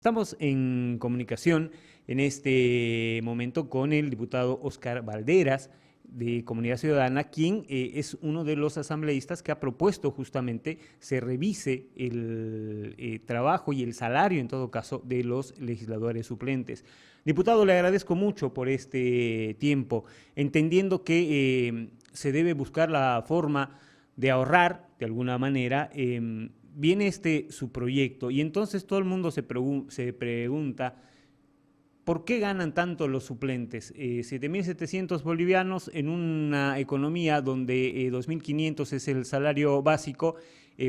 Estamos en comunicación en este momento con el diputado Oscar Valderas de Comunidad Ciudadana, quien es uno de los asambleístas que ha propuesto justamente se revise el trabajo y el salario, en todo caso, de los legisladores suplentes. Diputado, le agradezco mucho por este tiempo, entendiendo que se debe buscar la forma de ahorrar de alguna manera. Viene su proyecto y entonces todo el mundo se pregunta ¿por qué ganan tanto los suplentes? 7.700 bolivianos en una economía donde 2.500 es el salario básico,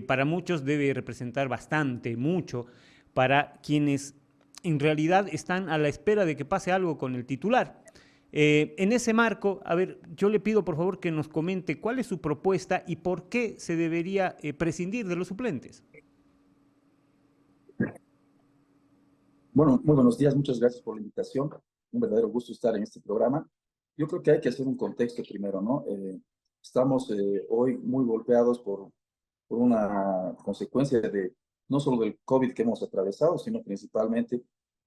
para muchos debe representar bastante, mucho, para quienes en realidad están a la espera de que pase algo con el titular. En ese marco, a ver, yo le pido por favor que nos comente cuál es su propuesta y por qué se debería prescindir de los suplentes. Bueno, muy buenos días, muchas gracias por la invitación. Un verdadero gusto estar en este programa. Yo creo que hay que hacer un contexto primero, ¿no? Estamos hoy muy golpeados por una consecuencia de no solo del COVID que hemos atravesado, sino principalmente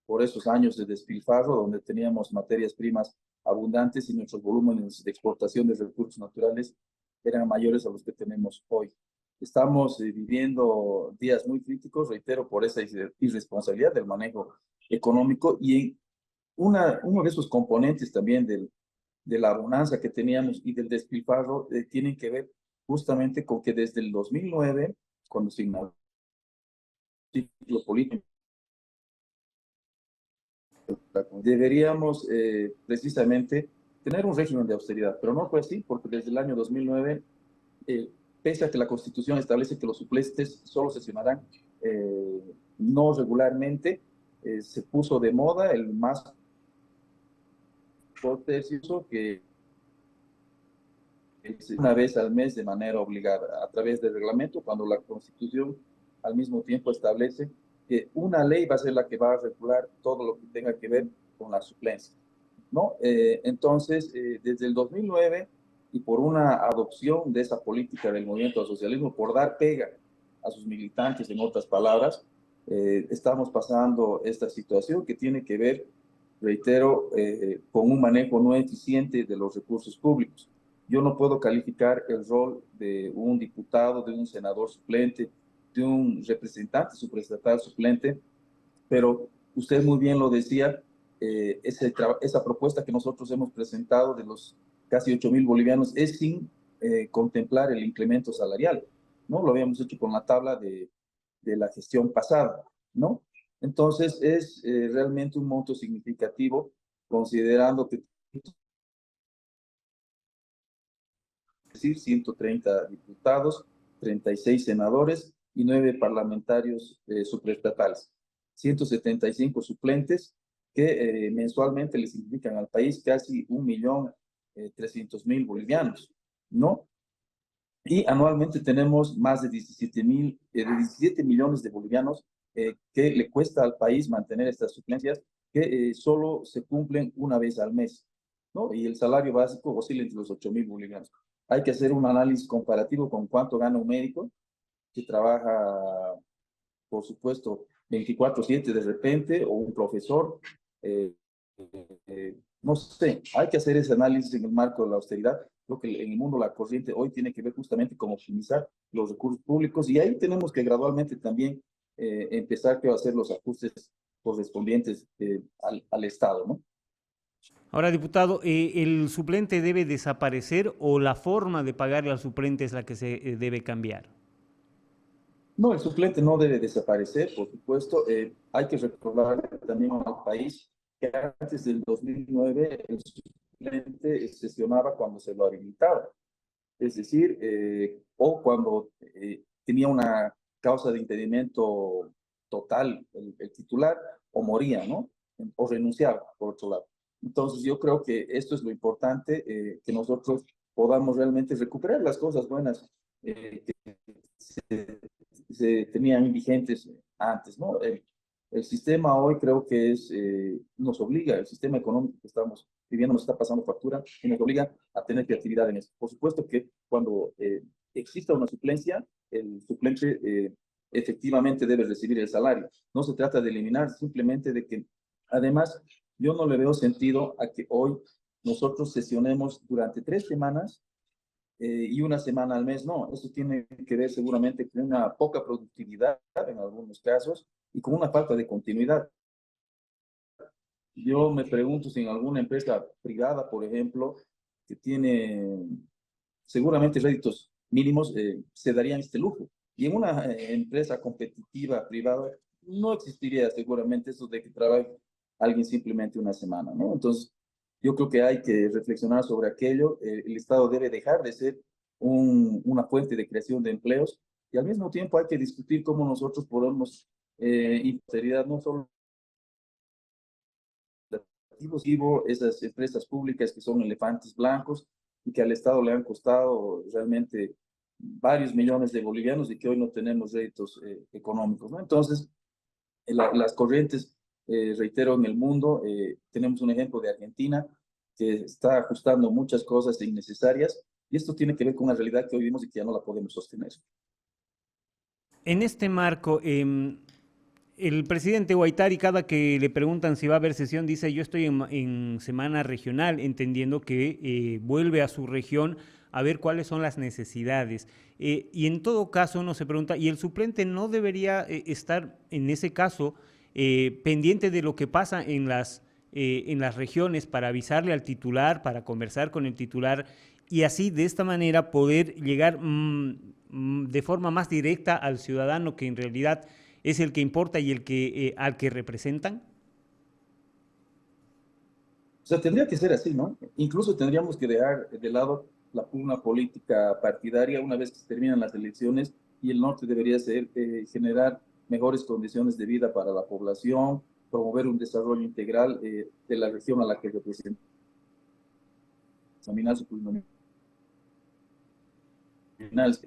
por esos años de despilfarro donde teníamos materias primas abundantes y nuestros volúmenes de exportación de recursos naturales eran mayores a los que tenemos hoy. Estamos viviendo días muy críticos, reitero, por esa irresponsabilidad del manejo económico y uno de esos componentes también de la bonanza que teníamos y del despilfarro tienen que ver justamente con que desde el 2009, cuando se inauguró el ciclo político, deberíamos precisamente tener un régimen de austeridad, pero no fue así, porque desde el año 2009 pese a que la Constitución establece que los suplentes solo sesionarán no regularmente, se puso de moda el más tercio que es una vez al mes de manera obligada a través del reglamento, cuando la Constitución al mismo tiempo establece que una ley va a ser la que va a regular todo lo que tenga que ver con la suplencia, ¿no? Entonces, desde el 2009 y por una adopción de esa política del movimiento al socialismo, por dar pega a sus militantes, en otras palabras, estamos pasando esta situación que tiene que ver, reitero, con un manejo no eficiente de los recursos públicos. Yo no puedo calificar el rol de un diputado, de un senador suplente, de un representante supraestatal suplente, pero usted muy bien lo decía, esa propuesta que nosotros hemos presentado de los casi 8.000 bolivianos es sin contemplar el incremento salarial, ¿no? Lo habíamos hecho con la tabla de la gestión pasada, ¿no? Entonces es realmente un monto significativo, considerando que, es decir, 130 diputados, 36 senadores y 9 parlamentarios supraestatales, 175 suplentes que mensualmente le significan al país casi 1.300.000 bolivianos, ¿no? Y anualmente tenemos más de 17 millones de bolivianos que le cuesta al país mantener estas suplencias que solo se cumplen una vez al mes, ¿no? Y el salario básico oscila entre los 8.000 bolivianos. Hay que hacer un análisis comparativo con cuánto gana un médico que trabaja, por supuesto, 24/7 de repente, o un profesor. Eh, no sé, hay que hacer ese análisis en el marco de la austeridad. Creo que en el mundo la corriente hoy tiene que ver justamente con optimizar los recursos públicos y ahí tenemos que gradualmente también empezar a hacer los ajustes correspondientes al Estado, ¿no? Ahora, diputado, ¿el suplente debe desaparecer o la forma de pagarle al suplente es la que se debe cambiar? No, el suplente no debe desaparecer, por supuesto. Hay que recordar también al país que antes del 2009 el suplente sesionaba cuando se lo habilitaba, es decir, o cuando tenía una causa de impedimento total el titular, o moría, ¿no? O renunciaba, por otro lado. Entonces, yo creo que esto es lo importante, que nosotros podamos realmente recuperar las cosas buenas que se tenían vigentes antes, ¿no? El sistema hoy creo que nos obliga, el sistema económico que estamos viviendo nos está pasando factura y nos obliga a tener creatividad en eso. Por supuesto que cuando exista una suplencia, el suplente efectivamente debe recibir el salario. No se trata de eliminar, simplemente de que, además, yo no le veo sentido a que hoy nosotros sesionemos durante 3 semanas y una semana al mes. No, eso tiene que ver seguramente con una poca productividad en algunos casos y con una falta de continuidad. Yo me pregunto si en alguna empresa privada, por ejemplo, que tiene seguramente réditos mínimos, se darían este lujo. Y en una empresa competitiva privada no existiría seguramente eso de que trabaje alguien simplemente una semana, ¿no? Entonces, yo creo que hay que reflexionar sobre aquello. El Estado debe dejar de ser una fuente de creación de empleos y al mismo tiempo hay que discutir cómo nosotros podemos inserir no solo esas empresas públicas que son elefantes blancos y que al Estado le han costado realmente varios millones de bolivianos y que hoy no tenemos réditos económicos, ¿no? Entonces, las corrientes, reitero, en el mundo, tenemos un ejemplo de Argentina que está ajustando muchas cosas innecesarias y esto tiene que ver con una realidad que hoy vivimos y que ya no la podemos sostener. En este marco, el presidente Guaitari, cada que le preguntan si va a haber sesión, dice yo estoy en semana regional, entendiendo que vuelve a su región a ver cuáles son las necesidades. Y en todo caso uno se pregunta, ¿y el suplente no debería estar en ese caso pendiente de lo que pasa en las regiones para avisarle al titular, para conversar con el titular y así de esta manera poder llegar de forma más directa al ciudadano que en realidad es el que importa y el que, al que representan? O sea, tendría que ser así, ¿no? Incluso tendríamos que dejar de lado la pugna política partidaria una vez que se terminan las elecciones y el norte debería ser generar mejores condiciones de vida para la población, promover un desarrollo integral de la región a la que representa, examinar su plurinominal.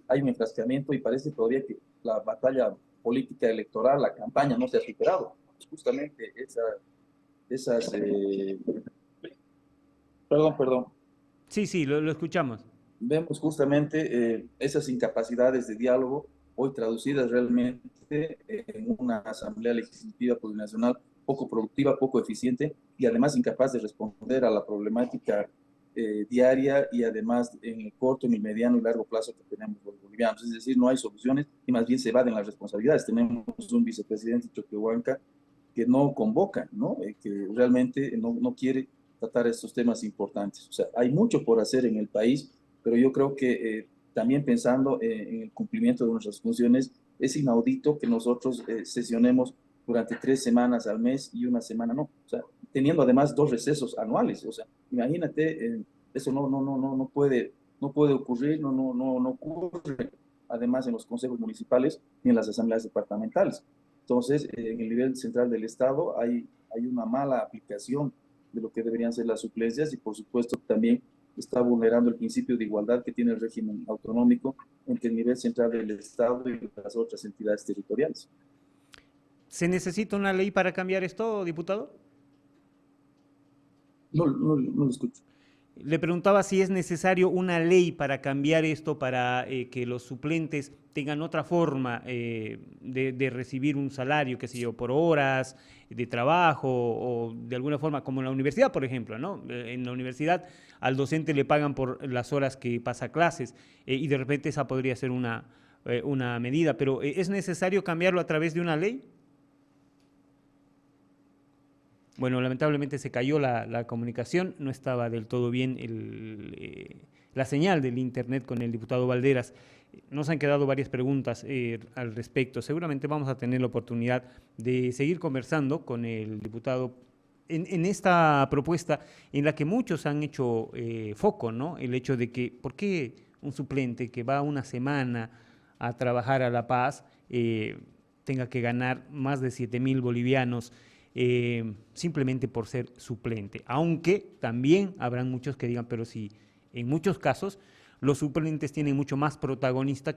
Hay un enfrascamiento y parece todavía que la batalla política electoral, la campaña no se ha superado. Justamente esas perdón. Sí, sí, lo escuchamos. Vemos justamente esas incapacidades de diálogo hoy traducidas realmente en una asamblea legislativa plurinacional poco productiva, poco eficiente y además incapaz de responder a la problemática diaria y además en el corto, en el mediano y largo plazo que tenemos los bolivianos. Es decir, no hay soluciones y más bien se evaden las responsabilidades. Tenemos un vicepresidente Choquehuanca que no convoca, ¿no? Que realmente no quiere tratar estos temas importantes. O sea, hay mucho por hacer en el país, pero yo creo que también pensando en el cumplimiento de nuestras funciones, es inaudito que nosotros sesionemos durante 3 semanas al mes y una semana no. O sea, teniendo además 2 recesos anuales. O sea, imagínate, eso no puede ocurrir, no ocurre además en los consejos municipales ni en las asambleas departamentales. Entonces, en el nivel central del Estado hay una mala aplicación de lo que deberían ser las suplencias y por supuesto también está vulnerando el principio de igualdad que tiene el régimen autonómico entre el nivel central del Estado y las otras entidades territoriales. ¿Se necesita una ley para cambiar esto, diputado? No lo escucho. Le preguntaba si es necesario una ley para cambiar esto, para que los suplentes tengan otra forma de recibir un salario, qué sé yo, por horas de trabajo o de alguna forma, como en la universidad, por ejemplo, ¿no? En la universidad al docente le pagan por las horas que pasa clases y de repente esa podría ser una medida, pero ¿es necesario cambiarlo a través de una ley? Bueno, lamentablemente se cayó la comunicación, no estaba del todo bien la señal del internet con el diputado Balderas. Nos han quedado varias preguntas al respecto. Seguramente vamos a tener la oportunidad de seguir conversando con el diputado en esta propuesta en la que muchos han hecho foco, ¿no? El hecho de que, ¿por qué un suplente que va una semana a trabajar a La Paz tenga que ganar más de 7.000 bolivianos? Simplemente por ser suplente, aunque también habrán muchos que digan, pero si en muchos casos los suplentes tienen mucho más protagonismo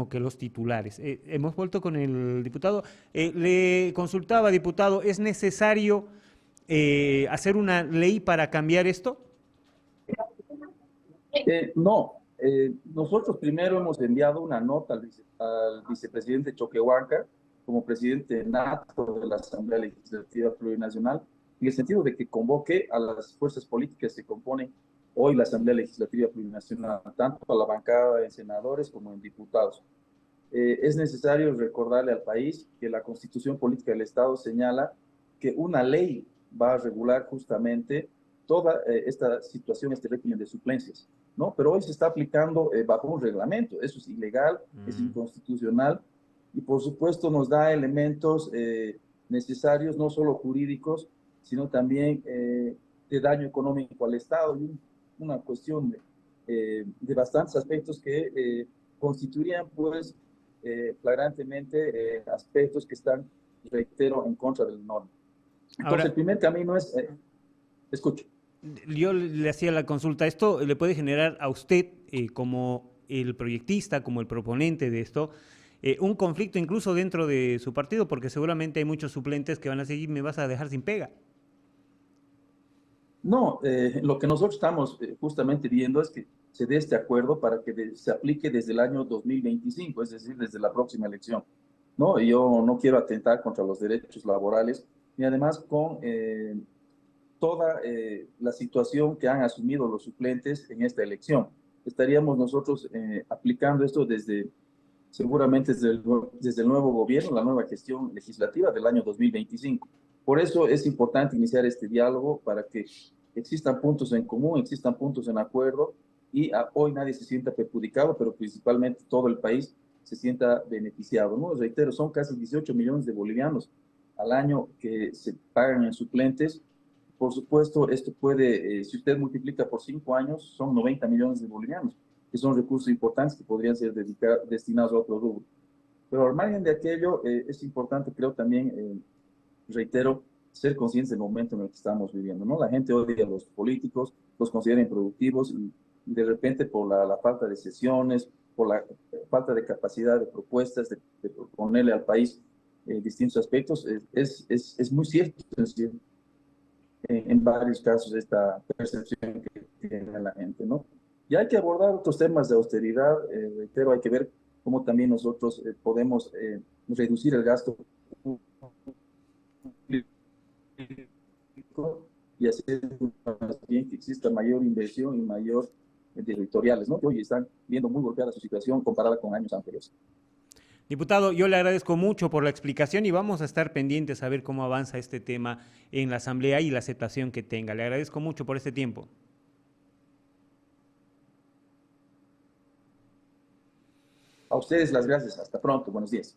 que los titulares. Hemos vuelto con el diputado. Le consultaba, diputado, ¿es necesario hacer una ley para cambiar esto? No, Nosotros primero hemos enviado una nota al vicepresidente Choquehuanca como presidente nato de la Asamblea Legislativa Plurinacional, en el sentido de que convoque a las fuerzas políticas que componen hoy la Asamblea Legislativa Plurinacional, tanto a la bancada de senadores como en diputados. Es necesario recordarle al país que la Constitución Política del Estado señala que una ley va a regular justamente toda esta situación, este régimen de suplencias, ¿no? Pero hoy se está aplicando bajo un reglamento. Eso es ilegal, es inconstitucional y por supuesto nos da elementos necesarios, no solo jurídicos, sino también de daño económico al Estado y una cuestión de bastantes aspectos que constituirían pues flagrantemente aspectos que están, reitero, en contra del norma. Entonces, Ahora, el primer camino es, escucho. yo le hacía la consulta, ¿esto le puede generar a usted como el proyectista, como el proponente de esto, un conflicto incluso dentro de su partido? Porque seguramente hay muchos suplentes que van a seguir, me vas a dejar sin pega. No, lo que nosotros estamos justamente viendo es que se dé este acuerdo para que se aplique desde el año 2025, es decir, desde la próxima elección. ¿No? Y yo no quiero atentar contra los derechos laborales y además con toda la situación que han asumido los suplentes en esta elección. Estaríamos nosotros aplicando esto seguramente desde el nuevo gobierno, la nueva gestión legislativa del año 2025. Por eso es importante iniciar este diálogo para que existan puntos en común, existan puntos en acuerdo y hoy nadie se sienta perjudicado, pero principalmente todo el país se sienta beneficiado, ¿no? Reitero, son casi 18 millones de bolivianos al año que se pagan en suplentes. Por supuesto, esto puede, si usted multiplica por 5 años, son 90 millones de bolivianos, que son recursos importantes que podrían ser destinados a otro rubro. Pero al margen de aquello, es importante, creo también, reitero, ser conscientes del momento en el que estamos viviendo, ¿no? La gente odia a los políticos, los considera improductivos y de repente por la falta de sesiones, por la falta de capacidad de propuestas, de proponerle al país distintos aspectos, es muy cierto, es decir, en varios casos esta percepción que tiene la gente, ¿no? Y hay que abordar otros temas de austeridad, pero hay que ver cómo también nosotros podemos reducir el gasto público y hacer más bien que exista mayor inversión y mayor territoriales, ¿no? Que hoy están viendo muy golpeada su situación comparada con años anteriores. Diputado, yo le agradezco mucho por la explicación y vamos a estar pendientes a ver cómo avanza este tema en la Asamblea y la aceptación que tenga. Le agradezco mucho por este tiempo. A ustedes las gracias. Hasta pronto. Buenos días.